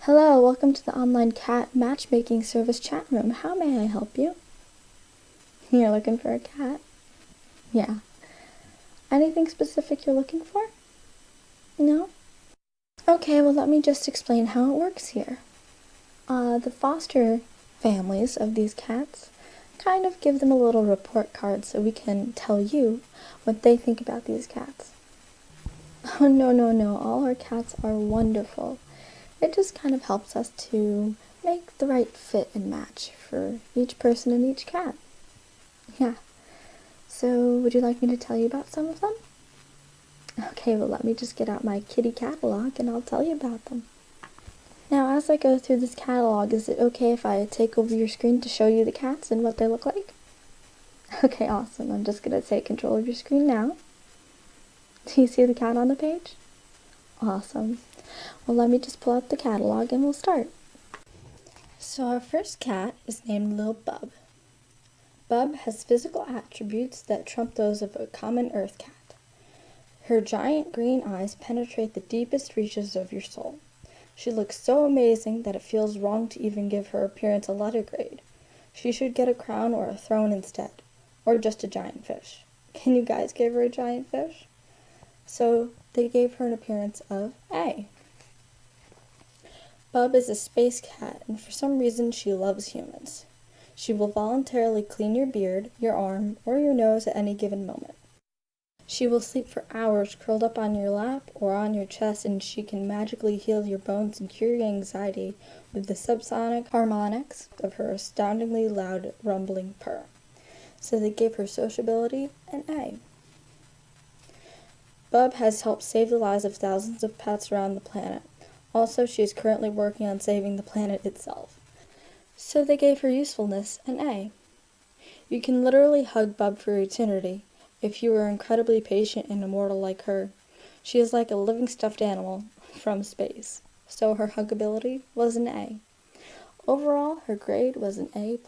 Hello, welcome to the online cat matchmaking service chat room. How may I help you? You're looking for a cat? Yeah. Anything specific you're looking for? No? Okay, well let me just explain how it works here. The foster families of these cats kind of give them a little report card so we can tell you what they think about these cats. Oh, no, all our cats are wonderful. It just kind of helps us to make the right fit and match for each person and each cat. Yeah. So, would you like me to tell you about some of them? Okay, well let me just get out my kitty catalog and I'll tell you about them. Now, as I go through this catalog, is it okay if I take over your screen to show you the cats and what they look like? Okay, awesome. I'm just going to take control of your screen now. Do you see the cat on the page? Awesome. Well, let me just pull out the catalog and we'll start. So our first cat is named Lil Bub. Bub has physical attributes that trump those of a common earth cat. Her giant green eyes penetrate the deepest reaches of your soul. She looks so amazing that it feels wrong to even give her appearance a letter grade. She should get a crown or a throne instead, or just a giant fish. Can you guys give her a giant fish? So they gave her an appearance of A. Bub is a space cat, and for some reason she loves humans. She will voluntarily clean your beard, your arm, or your nose at any given moment. She will sleep for hours curled up on your lap or on your chest, and she can magically heal your bones and cure your anxiety with the subsonic harmonics of her astoundingly loud rumbling purr. So they gave her sociability an A. Bub has helped save the lives of thousands of pets around the planet. Also, she is currently working on saving the planet itself. So they gave her usefulness an A. You can literally hug Bub for eternity if you are incredibly patient and immortal like her. She is like a living stuffed animal from space. So her huggability was an A. Overall, her grade was an A+.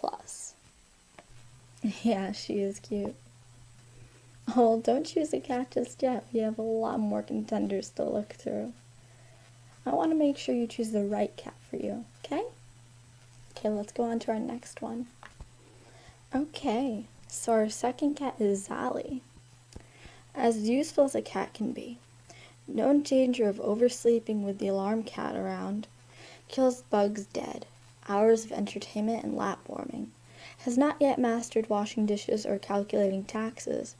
Yeah, she is cute. Oh, don't choose a cat just yet. We have a lot more contenders to look through. I want to make sure you choose the right cat for you, okay? Okay, let's go on to our next one. Okay, so our second cat is Zally. As useful as a cat can be, no danger of oversleeping with the alarm cat around, kills bugs dead, hours of entertainment and lap warming, has not yet mastered washing dishes or calculating taxes,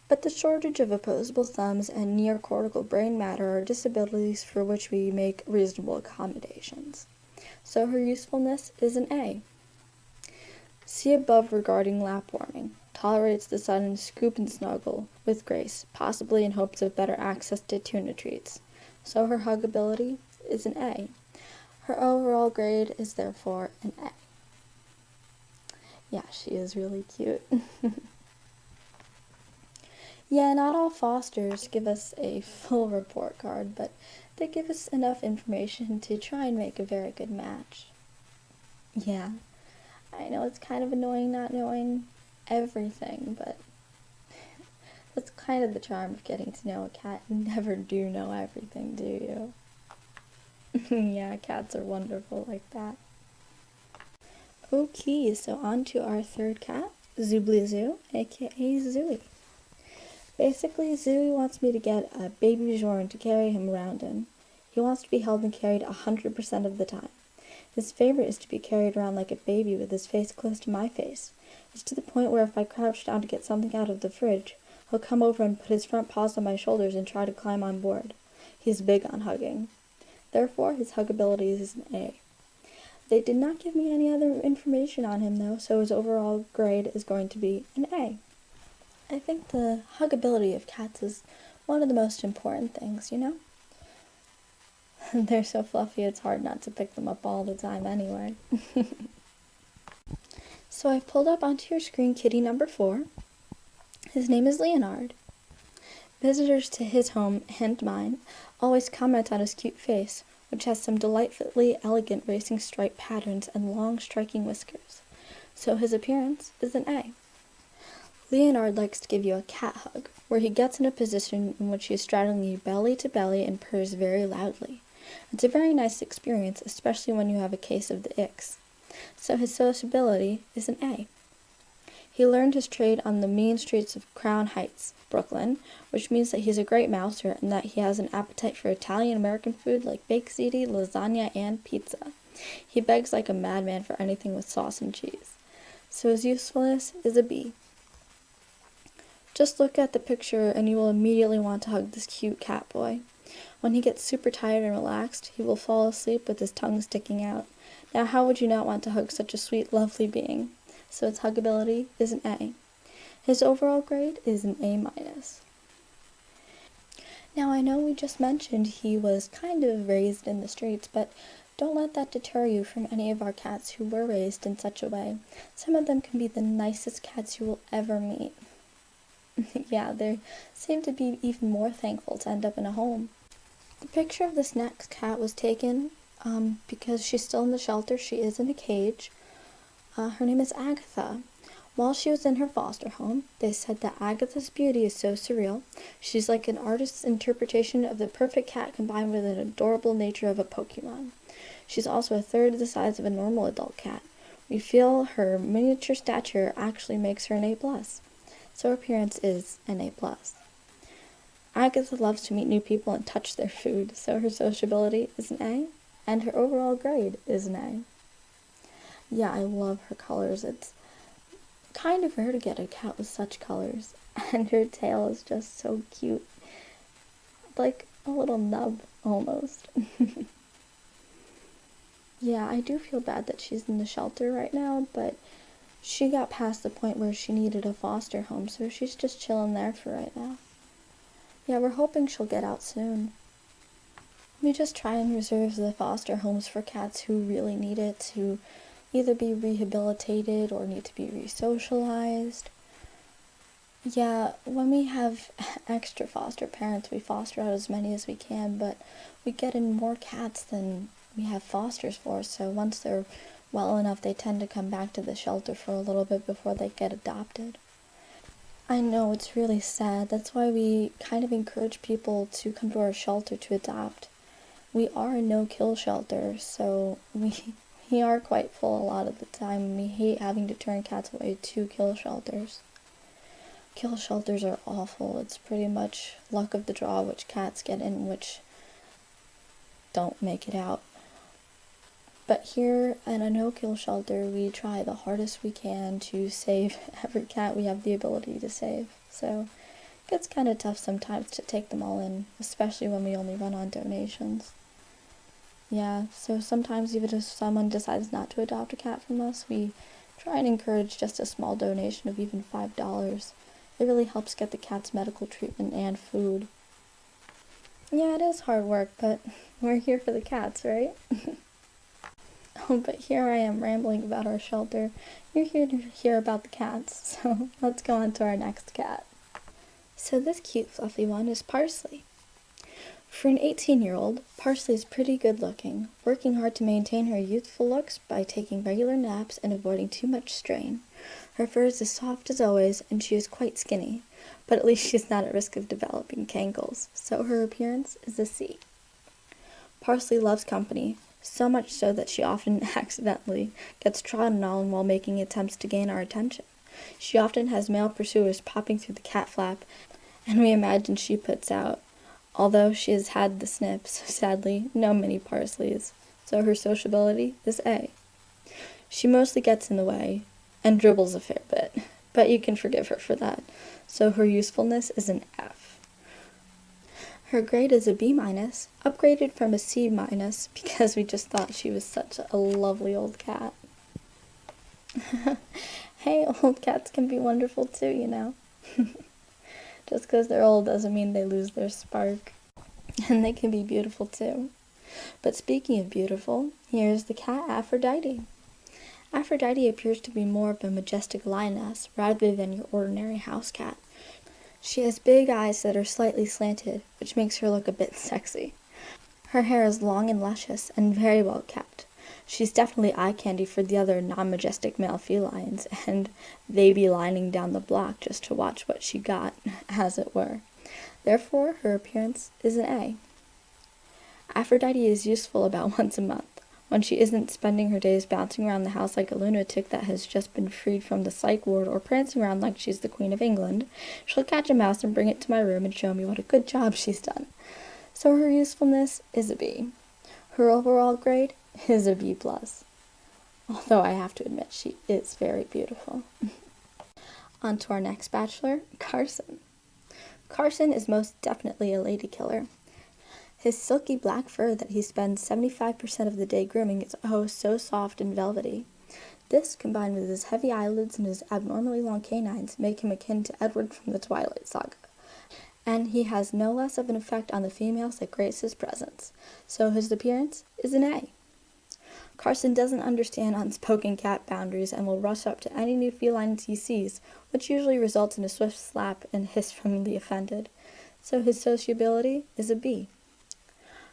but the shortage of opposable thumbs and neocortical brain matter are disabilities for which we make reasonable accommodations. So her usefulness is an A. See above regarding lap warming. Tolerates the sudden scoop and snuggle with grace, possibly in hopes of better access to tuna treats. So her huggability is an A. Her overall grade is therefore an A. Yeah, she is really cute. Yeah, not all fosters give us a full report card, but they give us enough information to try and make a very good match. Yeah, I know it's kind of annoying not knowing everything, but that's kind of the charm of getting to know a cat. You never do know everything, do you? Yeah, cats are wonderful like that. Okay, so on to our third cat, Zooblizoo, aka Zooey. Basically, Zooey wants me to get a baby Bjorn to carry him around in. He wants to be held and carried 100% of the time. His favorite is to be carried around like a baby with his face close to my face. It's to the point where if I crouch down to get something out of the fridge, he'll come over and put his front paws on my shoulders and try to climb on board. He's big on hugging. Therefore, his huggability is an A. They did not give me any other information on him though, so his overall grade is going to be an A. I think the huggability of cats is one of the most important things, you know? They're so fluffy, it's hard not to pick them up all the time anyway. So I've pulled up onto your screen kitty number 4. His name is Leonardo. Visitors to his home, and mine, always comment on his cute face, which has some delightfully elegant racing stripe patterns and long striking whiskers. So his appearance is an A. Leonardo likes to give you a cat hug, where he gets in a position in which he is straddling you belly to belly and purrs very loudly. It's a very nice experience, especially when you have a case of the icks. So his sociability is an A. He learned his trade on the mean streets of Crown Heights, Brooklyn, which means that he's a great mouser and that he has an appetite for Italian-American food like baked ziti, lasagna, and pizza. He begs like a madman for anything with sauce and cheese. So his usefulness is a B. Just look at the picture and you will immediately want to hug this cute cat boy. When he gets super tired and relaxed, he will fall asleep with his tongue sticking out. Now, how would you not want to hug such a sweet, lovely being? So its huggability is an A. His overall grade is an A-. Now, I know we just mentioned he was kind of raised in the streets, but don't let that deter you from any of our cats who were raised in such a way. Some of them can be the nicest cats you will ever meet. Yeah, they seem to be even more thankful to end up in a home. The picture of this next cat was taken because she's still in the shelter. She is in a cage. Her name is Agatha. While she was in her foster home, they said that Agatha's beauty is so surreal. She's like an artist's interpretation of the perfect cat combined with an adorable nature of a Pokemon. She's also a third the size of a normal adult cat. We feel her miniature stature actually makes her an A+. So her appearance is an A+. Agatha loves to meet new people and touch their food, so her sociability is an A, and her overall grade is an A. Yeah, I love her colors. It's kind of rare to get a cat with such colors, and her tail is just so cute. Like a little nub, almost. Yeah, I do feel bad that she's in the shelter right now, but she got past the point where she needed a foster home, so she's just chilling there for right now. Yeah, we're hoping she'll get out soon. We just try and reserve the foster homes for cats who really need it to either be rehabilitated or need to be re-socialized. Yeah, when we have extra foster parents, we foster out as many as we can, but we get in more cats than we have fosters for, so once they're well enough, they tend to come back to the shelter for a little bit before they get adopted. I know, it's really sad. That's why we kind of encourage people to come to our shelter to adopt. We are a no-kill shelter, so we are quite full a lot of the time, and we hate having to turn cats away to kill shelters. Kill shelters are awful. It's pretty much luck of the draw which cats get in, which don't make it out. But here at a no-kill shelter, we try the hardest we can to save every cat we have the ability to save. So it gets kind of tough sometimes to take them all in, especially when we only run on donations. Yeah, so sometimes even if someone decides not to adopt a cat from us, we try and encourage just a small donation of even $5. It really helps get the cat's medical treatment and food. Yeah, it is hard work, but we're here for the cats, right? Oh, but here I am rambling about our shelter. You're here to hear about the cats, so let's go on to our next cat. So this cute fluffy one is Parsley. For an 18-year-old, Parsley is pretty good looking, working hard to maintain her youthful looks by taking regular naps and avoiding too much strain. Her fur is as soft as always, and she is quite skinny, but at least she's not at risk of developing cankles, so her appearance is a C. Parsley loves company, so much so that she often accidentally gets trodden on while making attempts to gain our attention. She often has male pursuers popping through the cat flap, and we imagine she puts out. Although she has had the snips, sadly, no mini Parsleys, so her sociability is A. She mostly gets in the way, and dribbles a fair bit, but you can forgive her for that, so her usefulness is an F. Her grade is a B-, upgraded from a C- because we just thought she was such a lovely old cat. Hey, old cats can be wonderful too, you know. Just because they're old doesn't mean they lose their spark. And they can be beautiful too. But speaking of beautiful, here's the cat Aphrodite. Aphrodite appears to be more of a majestic lioness rather than your ordinary house cat. She has big eyes that are slightly slanted, which makes her look a bit sexy. Her hair is long and luscious and very well kept. She's definitely eye candy for the other non-majestic male felines, and they be lining down the block just to watch what she got, as it were. Therefore, her appearance is an A. Aphrodite is useful about once a month. When she isn't spending her days bouncing around the house like a lunatic that has just been freed from the psych ward or prancing around like she's the Queen of England, she'll catch a mouse and bring it to my room and show me what a good job she's done. So her usefulness is a B. Her overall grade is a B+. Although I have to admit she is very beautiful. On to our next bachelor, Carson. Carson is most definitely a lady killer. His silky black fur that he spends 75% of the day grooming is oh so soft and velvety. This, combined with his heavy eyelids and his abnormally long canines, make him akin to Edward from the Twilight Saga. And he has no less of an effect on the females that grace his presence, so his appearance is an A. Carson doesn't understand unspoken cat boundaries and will rush up to any new felines he sees, which usually results in a swift slap and hiss from the offended, so his sociability is a B.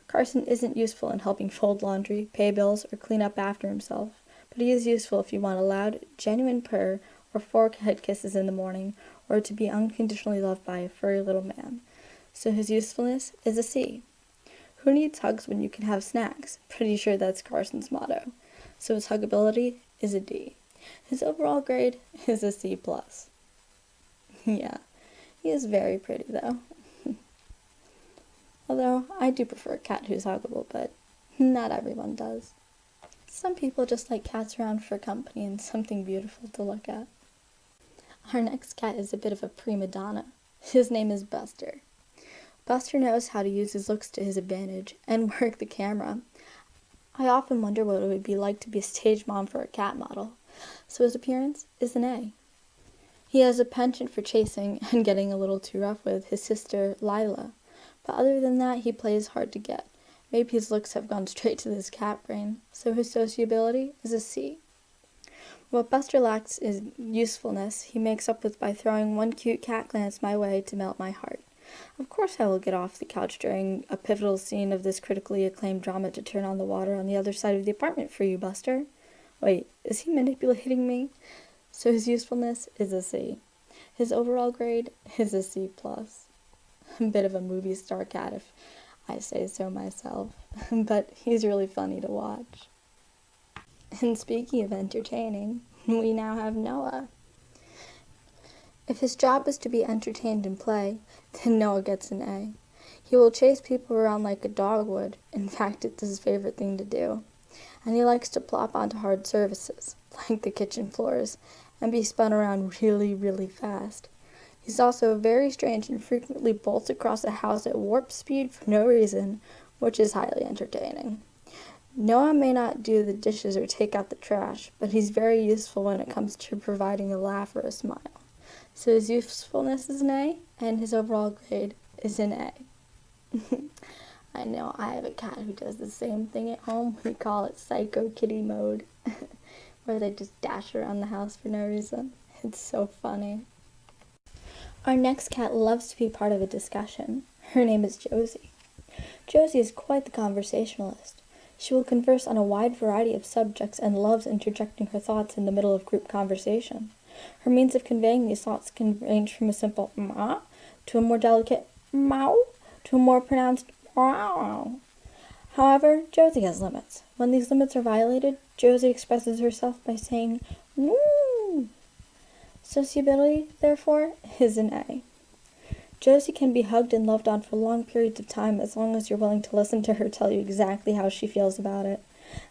Carson isn't useful in helping fold laundry, pay bills, or clean up after himself, but he is useful if you want a loud, genuine purr or 4 head kisses in the morning, or to be unconditionally loved by a furry little man. So his usefulness is a C. Who needs hugs when you can have snacks? Pretty sure that's Carson's motto. So his huggability is a D. His overall grade is a C+. Yeah, he is very pretty though. Although, I do prefer a cat who's huggable, but not everyone does. Some people just like cats around for company and something beautiful to look at. Our next cat is a bit of a prima donna. His name is Buster. Buster knows how to use his looks to his advantage and work the camera. I often wonder what it would be like to be a stage mom for a cat model, so his appearance is an A. He has a penchant for chasing and getting a little too rough with his sister, Lila. But other than that, he plays hard to get. Maybe his looks have gone straight to his cat brain, so his sociability is a C. What Buster lacks is usefulness he makes up with by throwing one cute cat glance my way to melt my heart. Of course I will get off the couch during a pivotal scene of this critically acclaimed drama to turn on the water on the other side of the apartment for you, Buster. Wait, is he manipulating me? So his usefulness is a C. His overall grade is a C+. A bit of a movie star cat if I say so myself, but he's really funny to watch. And speaking of entertaining, we now have Noah. If his job is to be entertained and play, then Noah gets an A. He will chase people around like a dog would. In fact, it's his favorite thing to do. And he likes to plop onto hard surfaces, like the kitchen floors, and be spun around really, really fast. He's also very strange and frequently bolts across a house at warp speed for no reason, which is highly entertaining. Noah may not do the dishes or take out the trash, but he's very useful when it comes to providing a laugh or a smile. So his usefulness is an A, and his overall grade is an A. I know, I have a cat who does the same thing at home. We call it Psycho Kitty mode, where they just dash around the house for no reason. It's so funny. Our next cat loves to be part of a discussion. Her name is Josie. Josie is quite the conversationalist. She will converse on a wide variety of subjects and loves interjecting her thoughts in the middle of group conversation. Her means of conveying these thoughts can range from a simple ma to a more delicate meow to a more pronounced wow. However, Josie has limits. When these limits are violated, Josie expresses herself by saying woo. Sociability, therefore, is an A. Josie can be hugged and loved on for long periods of time as long as you're willing to listen to her tell you exactly how she feels about it.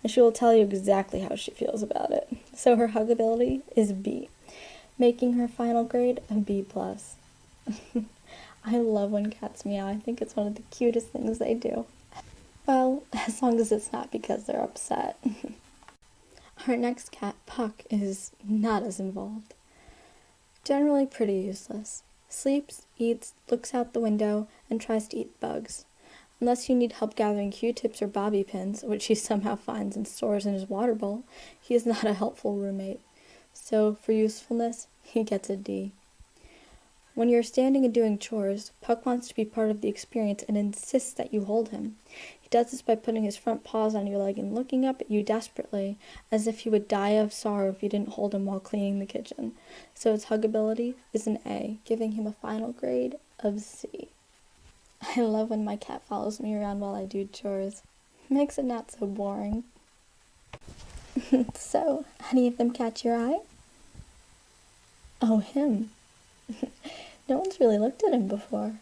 And she will tell you exactly how she feels about it. So her huggability is B, making her final grade a B+. I love when cats meow. I think it's one of the cutest things they do. Well, as long as it's not because they're upset. Our next cat, Puck, is not as involved. Generally pretty useless. Sleeps, eats, looks out the window, and tries to eat bugs. Unless you need help gathering Q-tips or bobby pins, which he somehow finds and stores in his water bowl, he is not a helpful roommate. So, for usefulness, he gets a D. When you're standing and doing chores, Puck wants to be part of the experience and insists that you hold him. He does this by putting his front paws on your leg and looking up at you desperately, as if he would die of sorrow if you didn't hold him while cleaning the kitchen. So his huggability is an A, giving him a final grade of C. I love when my cat follows me around while I do chores. Makes it not so boring. So, any of them catch your eye? Oh, him. No one's really looked at him before.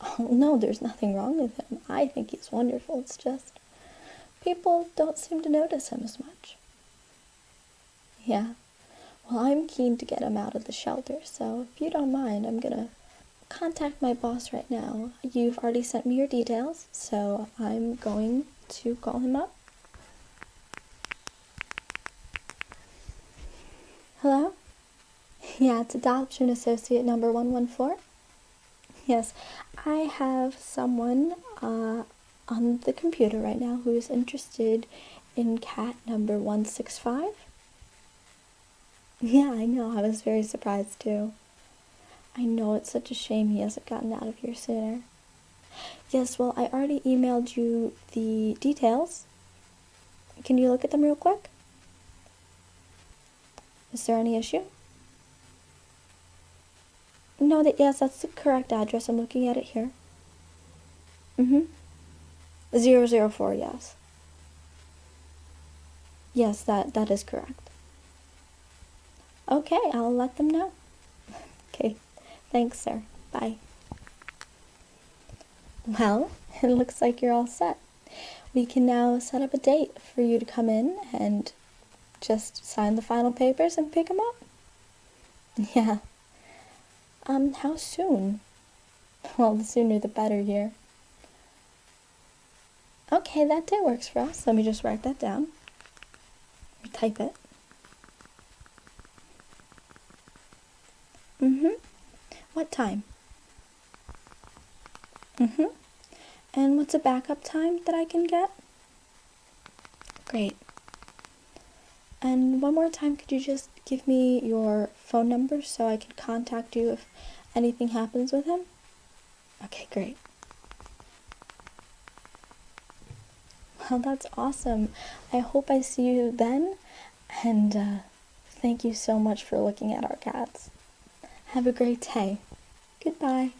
Oh, no, there's nothing wrong with him. I think he's wonderful. It's just people don't seem to notice him as much. Yeah. Well, I'm keen to get him out of the shelter, so if you don't mind, I'm gonna contact my boss right now. You've already sent me your details, so I'm going to call him up. Hello? Yeah, it's adoption associate number 114. Yes, I have someone on the computer right now who is interested in cat number 165. Yeah, I know. I was very surprised too. I know, it's such a shame he hasn't gotten out of here sooner. Yes, well, I already emailed you the details. Can you look at them real quick? Is there any issue? No, yes, that's the correct address. I'm looking at it here. 004, yes. Yes, that is correct. Okay, I'll let them know. Okay, thanks, sir. Bye. Well, it looks like you're all set. We can now set up a date for you to come in and just sign the final papers and pick them up. Yeah. How soon? Well, the sooner the better here. Okay, that day works for us. Let me just write that down. Or type it. What time? And what's a backup time that I can get? Great. And one more time, could you just give me your phone number so I can contact you if anything happens with him? Okay, great. Well, that's awesome. I hope I see you then, and thank you so much for looking at our cats. Have a great day. Goodbye.